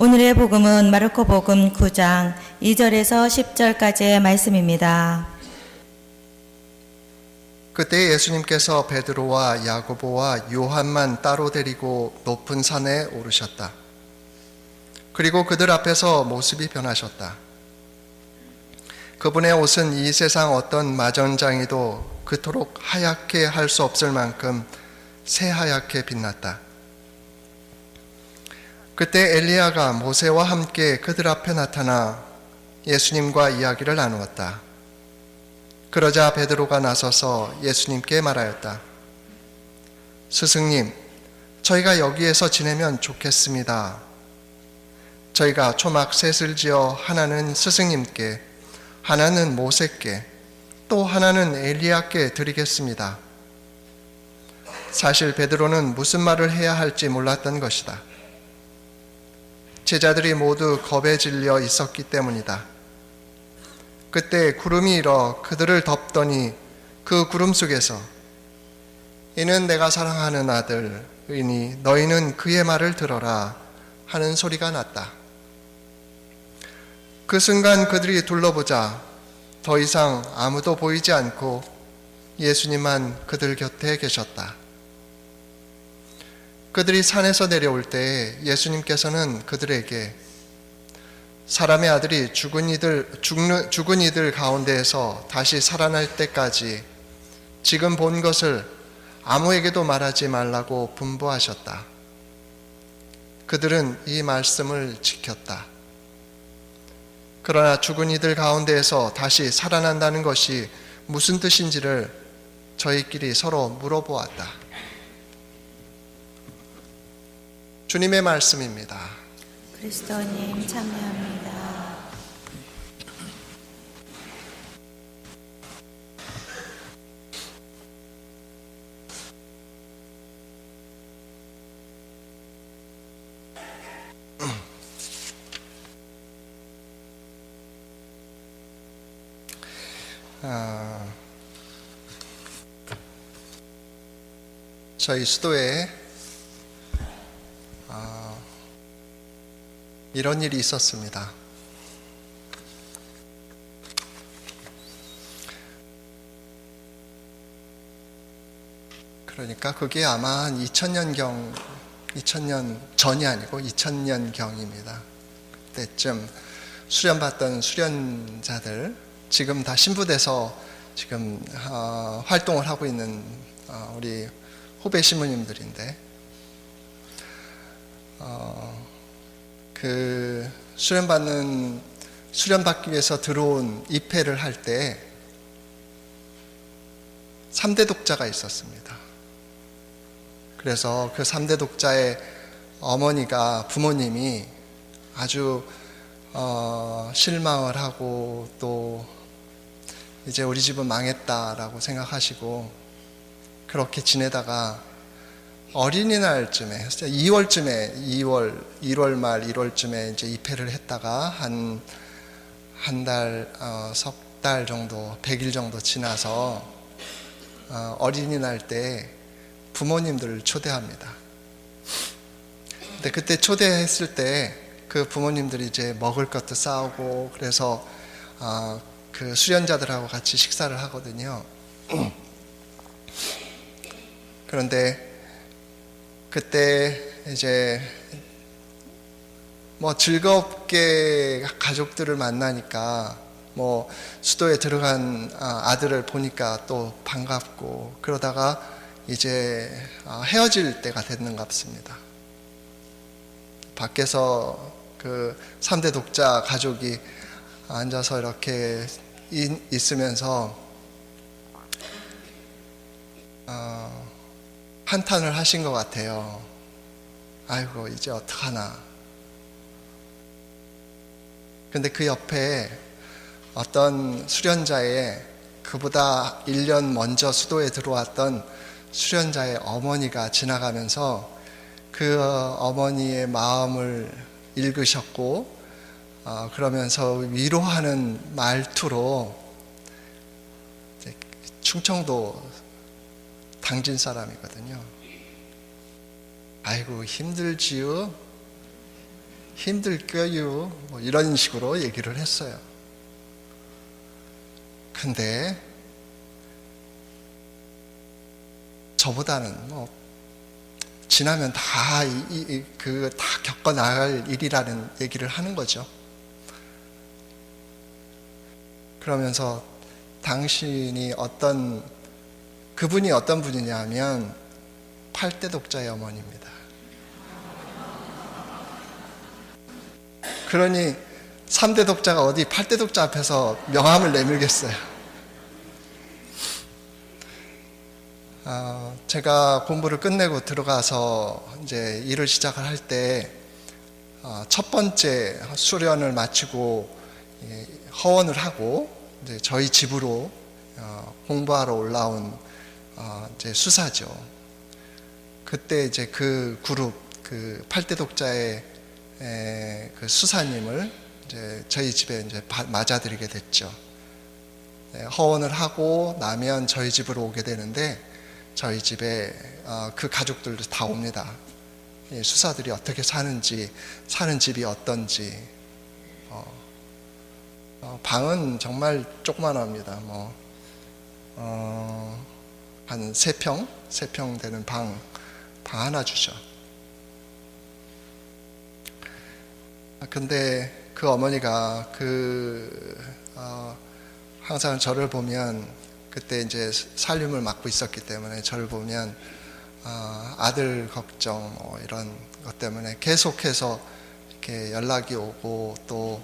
오늘의 복음은 마르코 복음 9장 2절에서 10절까지의 말씀입니다. 그때 예수님께서 베드로와 야고보와 요한만 따로 데리고 높은 산에 오르셨다. 그리고 그들 앞에서 모습이 변하셨다. 그분의 옷은 이 세상 어떤 마전장이도 그토록 하얗게 할 수 없을 만큼 새하얗게 빛났다. 그때 엘리야가 모세와 함께 그들 앞에 나타나 예수님과 이야기를 나누었다. 그러자 베드로가 나서서 예수님께 말하였다. 스승님, 저희가 여기에서 지내면 좋겠습니다. 저희가 초막 셋을 지어 하나는 스승님께, 하나는 모세께, 또 하나는 엘리야께 드리겠습니다. 사실 베드로는 무슨 말을 해야 할지 몰랐던 것이다. 제자들이 모두 겁에 질려 있었기 때문이다. 그때 구름이 일어 그들을 덮더니 그 구름 속에서 이는 내가 사랑하는 아들이니 너희는 그의 말을 들어라 하는 소리가 났다. 그 순간 그들이 둘러보자 더 이상 아무도 보이지 않고 예수님만 그들 곁에 계셨다. 그들이 산에서 내려올 때 예수님께서는 그들에게 사람의 아들이 죽은 이들 가운데에서 다시 살아날 때까지 지금 본 것을 아무에게도 말하지 말라고 분부하셨다. 그들은 이 말씀을 지켰다. 그러나 죽은 이들 가운데에서 다시 살아난다는 것이 무슨 뜻인지를 저희끼리 서로 물어보았다. 주님의 말씀입니다. 그리스도님 참여합니다. 저희 수도에 이런 일이 있었습니다. 그러니까 그게 아마 한 2000년 전이 아니고 2000년경입니다. 그때쯤 수련받던 수련자들, 지금 다 신부돼서 지금 활동을 하고 있는 우리 후배 신부님들인데, 그 수련받기 위해서 들어온 입회를 할 때 3대 독자가 있었습니다. 그래서 그 3대 독자의 부모님이 아주 실망을 하고 또 이제 우리 집은 망했다라고 생각하시고 그렇게 지내다가 어린이날쯤에 1월 말 2월쯤에 이제 입회를 했다가 한 달, 석 달 정도, 100일 정도 지나서 어린이날 때 부모님들을 초대합니다. 근데 그때 초대했을 때 그 부모님들이 이제 먹을 것도 싸우고 그래서 그 수련자들하고 같이 식사를 하거든요. 그런데 그때 이제 즐겁게 가족들을 만나니까 수도에 들어간 아들을 보니까 또 반갑고 그러다가 이제 헤어질 때가 됐는갑습니다. 밖에서 그 3대 독자 가족이 앉아서 이렇게 있으면서 한탄을 하신 것 같아요. 아이고 이제 어떡하나. 근데 그 옆에 어떤 수련자의 그보다 1년 먼저 수도에 들어왔던 수련자의 어머니가 지나가면서 그 어머니의 마음을 읽으셨고 그러면서 위로하는 말투로, 충청도 당진 사람이거든요. 아이고 힘들지요? 힘들 거요. 뭐 이런 식으로 얘기를 했어요. 근데 저보다는 뭐 지나면 다 다 겪어 나갈 일이라는 얘기를 하는 거죠. 그러면서 그분이 어떤 분이냐면 8대 독자의 어머니입니다. 그러니 3대 독자가 어디 8대 독자 앞에서 명함을 내밀겠어요. 제가 공부를 끝내고 들어가서 이제 일을 시작을 할 때 첫 번째 수련을 마치고 허원을 하고 이제 저희 집으로 공부하러 올라온 이제 수사죠. 그때 이제 그 그룹 그 8대 독자의 그 수사님을 이제 저희 집에 이제 맞아들이게 됐죠. 허원을 하고 나면 저희 집으로 오게 되는데 저희 집에 그 가족들도 다 옵니다. 수사들이 어떻게 사는지, 사는 집이 어떤지. 방은 정말 조그만합니다. 한 3평 되는 방 하나 주죠. 근데 그 어머니가 항상 저를 보면, 그때 이제 살림을 맡고 있었기 때문에 저를 보면 아들 걱정 이런 것 때문에 계속해서 이렇게 연락이 오고, 또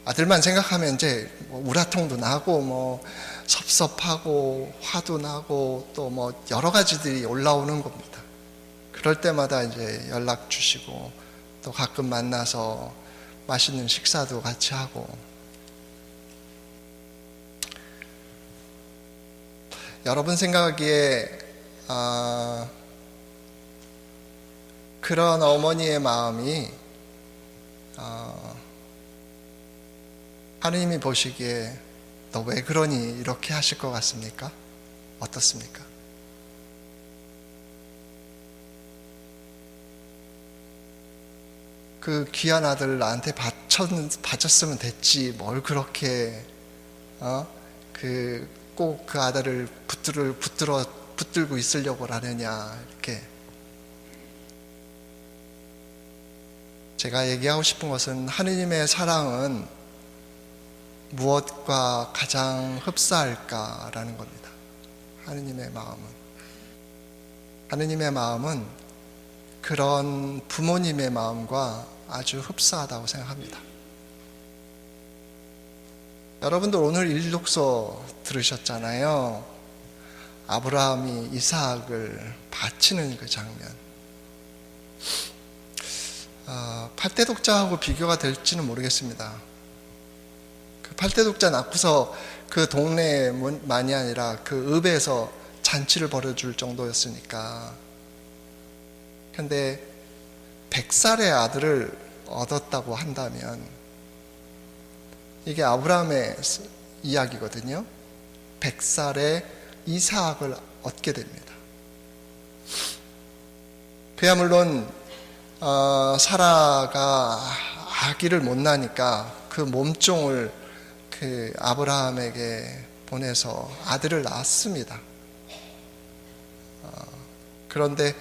아들만 생각하면 이제 우라통도 나고 섭섭하고 화도 나고 또 여러 가지들이 올라오는 겁니다. 그럴 때마다 이제 연락 주시고, 또 가끔 만나서 맛있는 식사도 같이 하고. 여러분 생각하기에 그런 어머니의 마음이 하느님이 보시기에 너 왜 그러니 이렇게 하실 것 같습니까? 어떻습니까? 그 귀한 아들 나한테 바쳤으면 됐지, 뭘 그렇게 꼭 그 아들을 붙들고 있으려고 하느냐, 이렇게. 제가 얘기하고 싶은 것은, 하느님의 사랑은 무엇과 가장 흡사할까라는 겁니다. 하느님의 마음은 그런 부모님의 마음과 아주 흡사하다고 생각합니다. 여러분들 오늘 일독서 들으셨잖아요. 아브라함이 이삭을 바치는 그 장면. 8대 독자하고 비교가 될지는 모르겠습니다. 그 8대 독자 낳고서 그 동네만이 아니라 그 읍에서 잔치를 벌여줄 정도였으니까. 근데 100살의 아들을 얻었다고 한다면, 이게 아브라함의 이야기거든요. 100살의 이삭을 얻게 됩니다. 그야 물론 사라가 아기를 못 낳으니까 그 몸종을 그 아브라함에게 보내서 아들을 낳았습니다. 그런데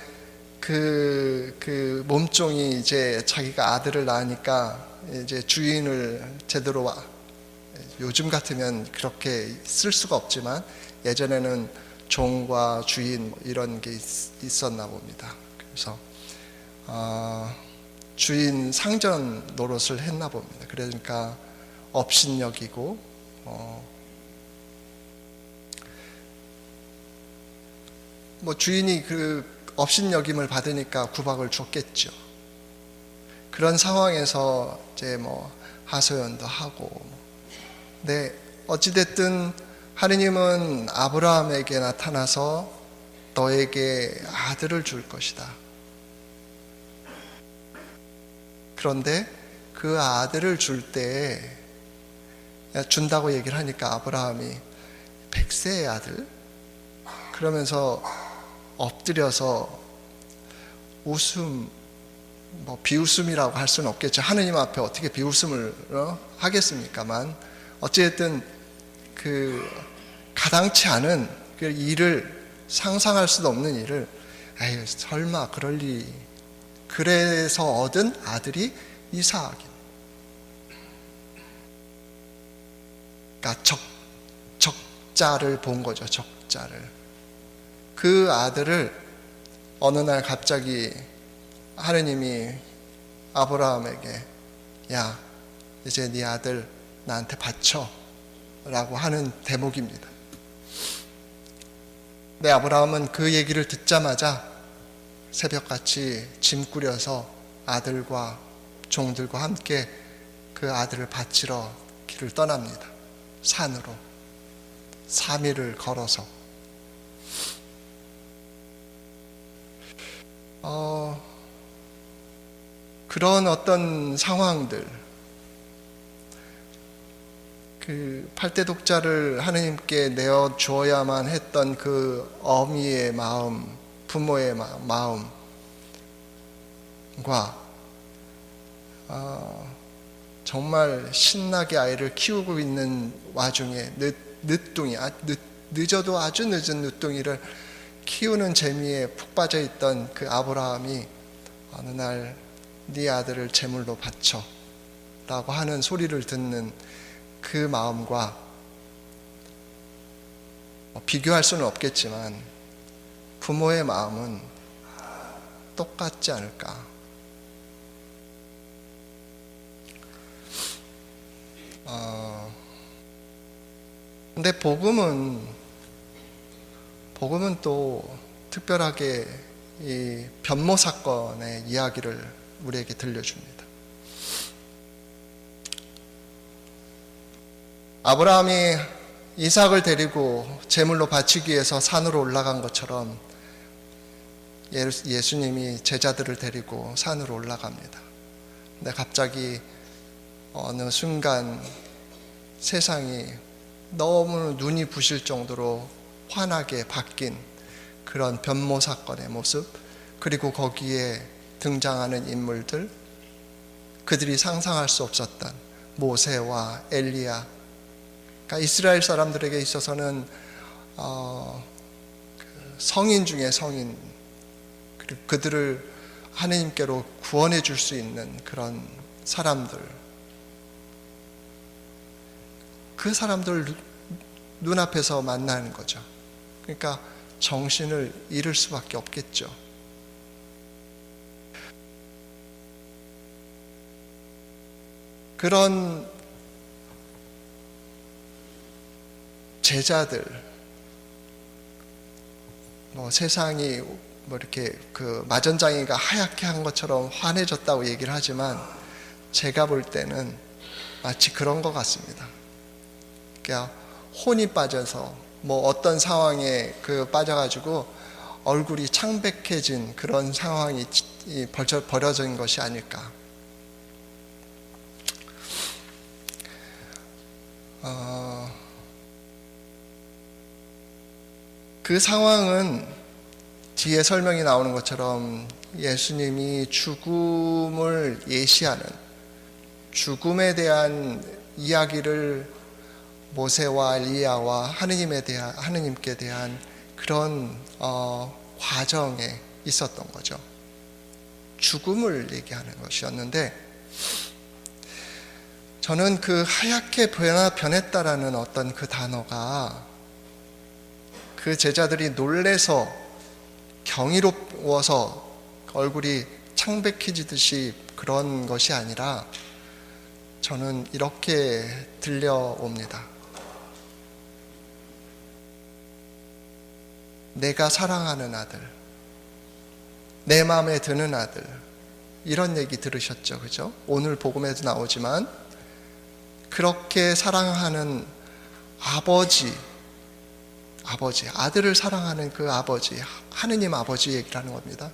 그 몸종이 이제 자기가 아들을 낳으니까 이제 주인을 제대로, 요즘 같으면 그렇게 쓸 수가 없지만 예전에는 종과 주인 이런 게 있었나 봅니다. 그래서 주인 상전 노릇을 했나 봅니다. 그러니까 업신여기고 주인이 그 업신여김을 받으니까 구박을 줬겠죠. 그런 상황에서 이제 하소연도 하고. 네, 어찌됐든 하느님은 아브라함에게 나타나서 너에게 아들을 줄 것이다. 그런데 그 아들을 줄 때, 준다고 얘기를 하니까 아브라함이 100세의 아들? 그러면서 엎드려서 뭐 비웃음이라고 할 수는 없겠죠. 하느님 앞에 어떻게 비웃음을 하겠습니까만, 어쨌든 그 가당치 않은 그 일을, 상상할 수도 없는 일을, 에이 설마 그럴 리, 그래서 얻은 아들이 이삭이. 그러니까 적자를 본 거죠. 적자를. 그 아들을 어느 날 갑자기 하느님이 아브라함에게, 야 이제 네 아들 나한테 바쳐 라고 하는 대목입니다. 근데 아브라함은 그 얘기를 듣자마자 새벽같이 짐 꾸려서 아들과 종들과 함께 그 아들을 바치러 길을 떠납니다. 산으로 3일을 걸어서. 그런 어떤 상황들, 그 팔대 독자를 하느님께 내어 주어야만 했던 그 어미의 마음, 부모의 마음과 정말 신나게 아이를 키우고 있는 와중에 늦어도 아주 늦은 늦둥이를 키우는 재미에 푹 빠져 있던 그 아브라함이 어느 날 네 아들을 제물로 바쳐 라고 하는 소리를 듣는 그 마음과 비교할 수는 없겠지만 부모의 마음은 똑같지 않을까. 근데 복음은 또 특별하게 이 변모 사건의 이야기를 우리에게 들려줍니다. 아브라함이 이삭을 데리고 제물로 바치기 위해서 산으로 올라간 것처럼 예수님이 제자들을 데리고 산으로 올라갑니다. 근데 갑자기 어느 순간 세상이 너무 눈이 부실 정도로 환하게 바뀐 그런 변모 사건의 모습, 그리고 거기에 등장하는 인물들, 그들이 상상할 수 없었던 모세와 엘리야, 그러니까 이스라엘 사람들에게 있어서는 성인 중에 성인, 그리고 그들을 하느님께로 구원해 줄 수 있는 그런 사람들, 그 사람들 눈앞에서 만나는 거죠. 그러니까 정신을 잃을 수밖에 없겠죠. 그런 제자들, 세상이 이렇게 그 마전장이가 하얗게 한 것처럼 환해졌다고 얘기를 하지만, 제가 볼 때는 마치 그런 것 같습니다. 그러니까 혼이 빠져서 어떤 상황에 빠져가지고 얼굴이 창백해진 그런 상황이 벌어진 것이 아닐까. 그 상황은 뒤에 설명이 나오는 것처럼 예수님이 죽음을 예시하는, 죽음에 대한 이야기를 모세와 엘리야와 하느님께 대한 그런 과정에 있었던 거죠. 죽음을 얘기하는 것이었는데, 저는 그 하얗게 변했다라는 어떤 그 단어가 그 제자들이 놀래서 경이로워서 얼굴이 창백해지듯이 그런 것이 아니라, 저는 이렇게 들려옵니다. 내가 사랑하는 아들, 내 마음에 드는 아들, 이런 얘기 들으셨죠, 그죠? 오늘 복음에도 나오지만 그렇게 사랑하는 아버지, 아들을 사랑하는 그 아버지, 하느님 아버지 얘기를 하는 겁니다.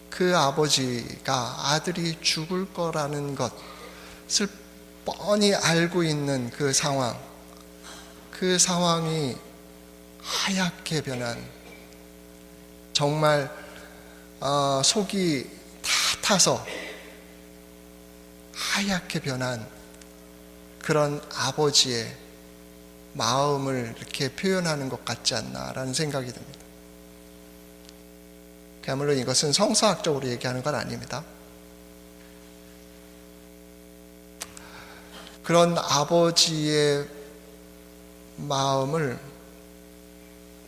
그 아버지가 아들이 죽을 거라는 것을 뻔히 알고 있는 그 상황, 그 상황이 하얗게 변한, 정말 속이 다 타서 하얗게 변한 그런 아버지의 마음을 이렇게 표현하는 것 같지 않나라는 생각이 듭니다. 그야말로 이것은 성서학적으로 얘기하는 건 아닙니다. 그런 아버지의 마음을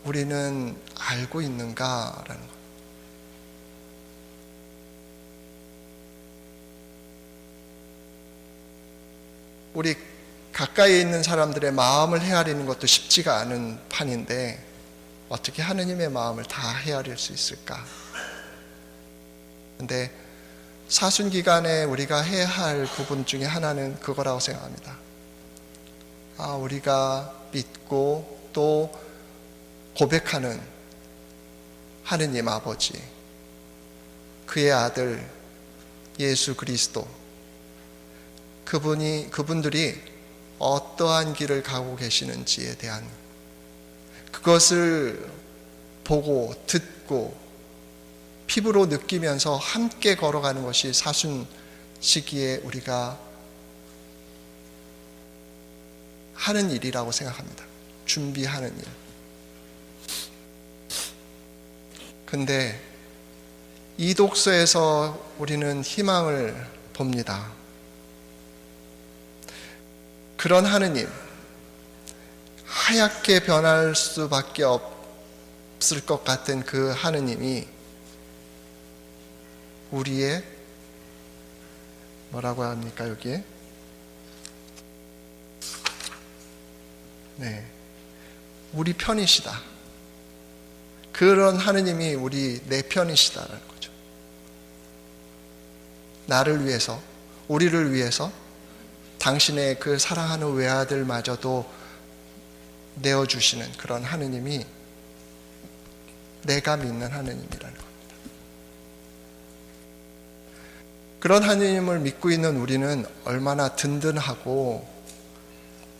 우리는 알고 있는가라는 것. 우리 가까이에 있는 사람들의 마음을 헤아리는 것도 쉽지가 않은 판인데 어떻게 하느님의 마음을 다 헤아릴 수 있을까? 근데 사순기간에 우리가 해야 할 부분 중에 하나는 그거라고 생각합니다. 우리가 믿고 또 고백하는 하느님 아버지, 그의 아들 예수 그리스도, 그분들이 어떠한 길을 가고 계시는지에 대한 그것을 보고 듣고 피부로 느끼면서 함께 걸어가는 것이 사순 시기에 우리가 하는 일이라고 생각합니다. 준비하는 일. 근데 이 독서에서 우리는 희망을 봅니다. 그런 하느님, 하얗게 변할 수밖에 없을 것 같은 그 하느님이 우리의 뭐라고 합니까 여기에? 네, 우리 편이시다. 그런 하느님이 내 편이시다라는 거죠. 나를 위해서, 우리를 위해서 당신의 그 사랑하는 외아들마저도 내어주시는 그런 하느님이 내가 믿는 하느님이라는 겁니다. 그런 하느님을 믿고 있는 우리는 얼마나 든든하고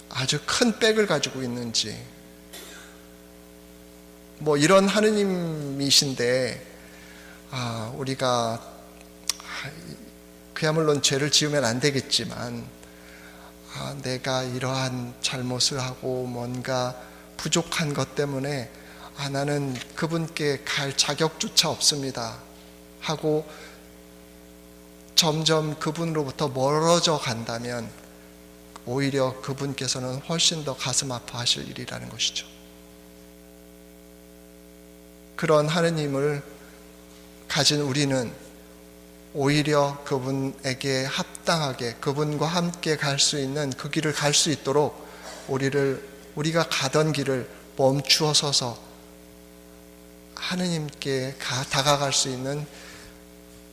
아주 큰 백을 가지고 있는지, 이런 하느님이신데 우리가 그야말로 죄를 지으면 안 되겠지만 내가 이러한 잘못을 하고 뭔가 부족한 것 때문에 나는 그분께 갈 자격조차 없습니다 하고 점점 그분으로부터 멀어져 간다면 오히려 그분께서는 훨씬 더 가슴 아파하실 일이라는 것이죠. 그런 하느님을 가진 우리는 오히려 그분에게 합당하게 그분과 함께 갈 수 있는 그 길을 갈 수 있도록 우리가 가던 길을 멈추어 서서 하느님께 다가갈 수 있는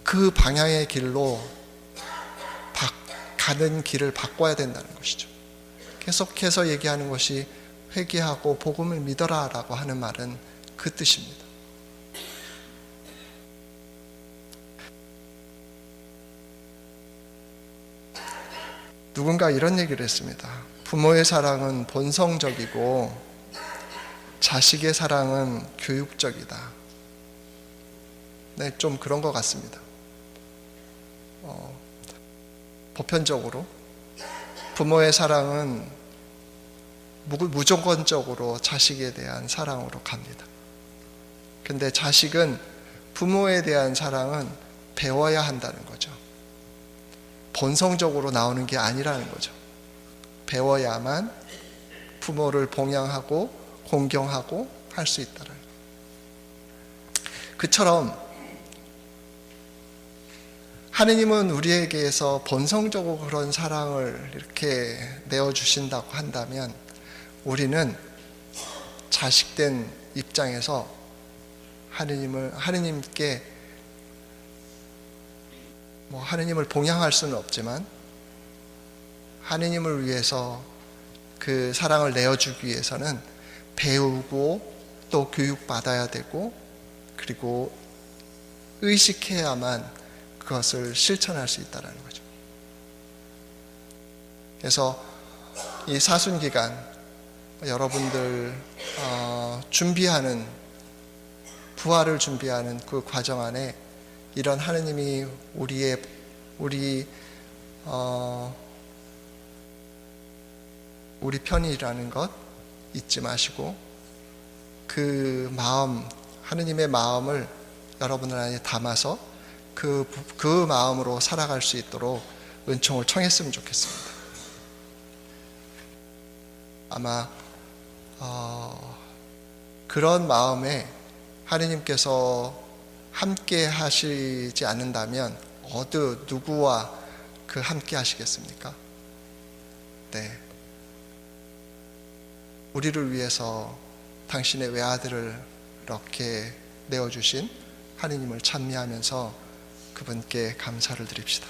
그 방향의 길로 가는 길을 바꿔야 된다는 것이죠. 계속해서 얘기하는 것이 회개하고 복음을 믿어라 라고 하는 말은 그 뜻입니다. 누군가 이런 얘기를 했습니다. 부모의 사랑은 본성적이고 자식의 사랑은 교육적이다. 네, 좀 그런 것 같습니다. 보편적으로 부모의 사랑은 무조건적으로 자식에 대한 사랑으로 갑니다. 근데 자식은 부모에 대한 사랑은 배워야 한다는 거죠. 본성적으로 나오는 게 아니라는 거죠. 배워야만 부모를 봉양하고 공경하고 할 수 있다는 거예요. 그처럼 하느님은 우리에게서 본성적으로 그런 사랑을 이렇게 내어주신다고 한다면 우리는 자식된 입장에서 하느님께 하느님을 봉양할 수는 없지만 하느님을 위해서 그 사랑을 내어주기 위해서는 배우고 또 교육받아야 되고 그리고 의식해야만 그것을 실천할 수 있다는 거죠. 그래서 이 사순기간 여러분들 부활을 준비하는 그 과정 안에 이런 하느님이 우리 편이라는 것 잊지 마시고 그 마음, 하느님의 마음을 여러분들 안에 담아서 그 마음으로 살아갈 수 있도록 은총을 청했으면 좋겠습니다. 아마 그런 마음에 하느님께서 함께 하시지 않는다면 누구와 함께 하시겠습니까? 네. 우리를 위해서 당신의 외아들을 이렇게 내어주신 하느님을 찬미하면서 그분께 감사를 드립시다.